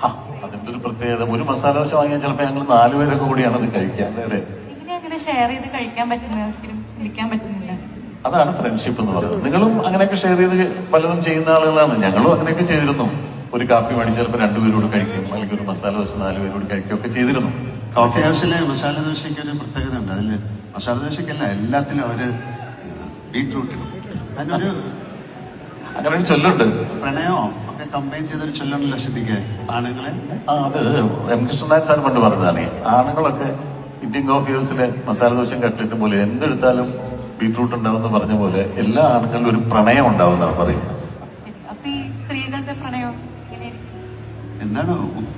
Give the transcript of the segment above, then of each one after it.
അതിന്റെ ഒരു പ്രത്യേകത. ഒരു മസാല ദോശ വാങ്ങിയാൽ ചിലപ്പോൾ ഞങ്ങൾ 4 പേരൊക്കെ കൂടിയാണ് അത് കഴിക്കുക. അല്ലേ? അങ്ങനെ ഷെയർ ചെയ്ത് കഴിക്കാൻ പറ്റുന്ന ചിന്തിക്കാൻ പറ്റുന്നില്ല. അതാണ് ഫ്രണ്ട്ഷിപ്പ് എന്ന് പറയുന്നത്. നിങ്ങളും അങ്ങനെയൊക്കെ ഷെയർ ചെയ്ത് പലതും ചെയ്യുന്ന ആളുകളാണ്. ഞങ്ങളും അങ്ങനെയൊക്കെ ചെയ്തിരുന്നു. ഒരു കാപ്പി മേടിച്ച് ചിലപ്പോൾ 2 പേരോട് കഴിക്കും, അല്ലെങ്കിൽ ഒരു മസാല ദോശ 4 പേരോട് കഴിക്കുകയൊക്കെ ചെയ്തിരുന്നു. കോഫി ഹൗസിലെ മസാല ദോശയ്ക്ക് ഒരു പ്രത്യേകത ഉണ്ട്. അതില് മസാല ദോശയ്ക്കല്ല, എല്ലാത്തിലും അവര് ബീറ്റ്റൂട്ടിലും അതിനൊരു അങ്ങനെ ഒരു ചൊല്ലുണ്ട്. പ്രണയമോ ഒക്കെ കമ്പൈൻ ചെയ്തൊരു ചൊല്ലുണ്ടല്ലോ ശ്രദ്ധിക്കുക ആണുങ്ങളെ. അത് എം കൃഷ്ണനാഥൻ സാർ പണ്ട് പറഞ്ഞതാണ്. ആണുങ്ങളൊക്കെ ഇന്ത്യൻ കോഫി ഹൗസിലെ മസാല ദോശയും കട്ട്ലറ്റും പോലെ എന്തെടുത്താലും ബീട്രൂട്ട് ഉണ്ടാവുന്ന പറഞ്ഞ പോലെ എല്ലാ ആണുങ്ങളിലും ഒരു പ്രണയം ഉണ്ടാവുന്നതാണ് പറയുന്നത്. സ്ത്രീകളുടെ പ്രണയം എന്താണ്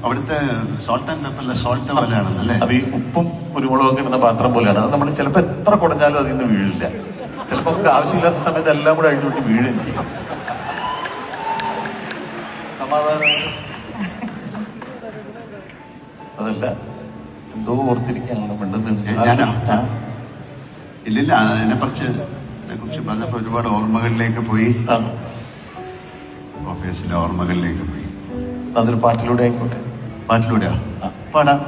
അവിടുത്തെ സോൾട്ട് ആൻഡ് പെപ്പറിലെ സോൾട്ട് പോലെയാണെന്നല്ലേ? അത് ഈ ഉപ്പും കുരുമുളകൊക്കെ ഇടുന്ന പാത്രം പോലെയാണ്. അത് നമ്മൾ ചിലപ്പോൾ എത്ര കുടഞ്ഞാലും അതിൽ നിന്ന് വീഴില്ല. ചിലപ്പോൾ നമുക്ക് ആവശ്യമില്ലാത്ത സമയത്ത് എല്ലാം കൂടെ അഴിച്ചുവിട്ട് വീഴുകയും ചെയ്യും. സമാധാനം. അതല്ല, എന്തോ ഓർത്തിരിക്കാനാണ് ഞാനോ? ഇല്ലില്ല, അതിനെ കുറിച്ച് പറഞ്ഞപ്പോ ഒരുപാട് ഓർമ്മകളിലേക്ക് പോയി. ഓഫീസിലെ ഓർമ്മകളിലേക്ക് പോയി. അതൊരു പാട്ടിലൂടെ ആയിക്കോട്ടെ. പാട്ടിലൂടെയാ? പാടാം.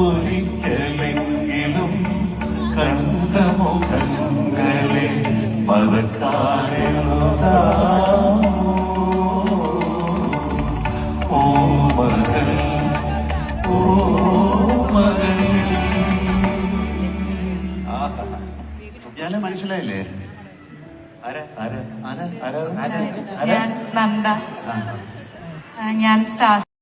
ഒരിക്കലെങ്കിലും കണ്ട മുഖങ്ങളെ മറക്കാനുള്ള ഇയാളെ മനസ്സിലായില്ലേ? ഞാൻ നന്ദ, ഞാൻ സ്റ്റാർ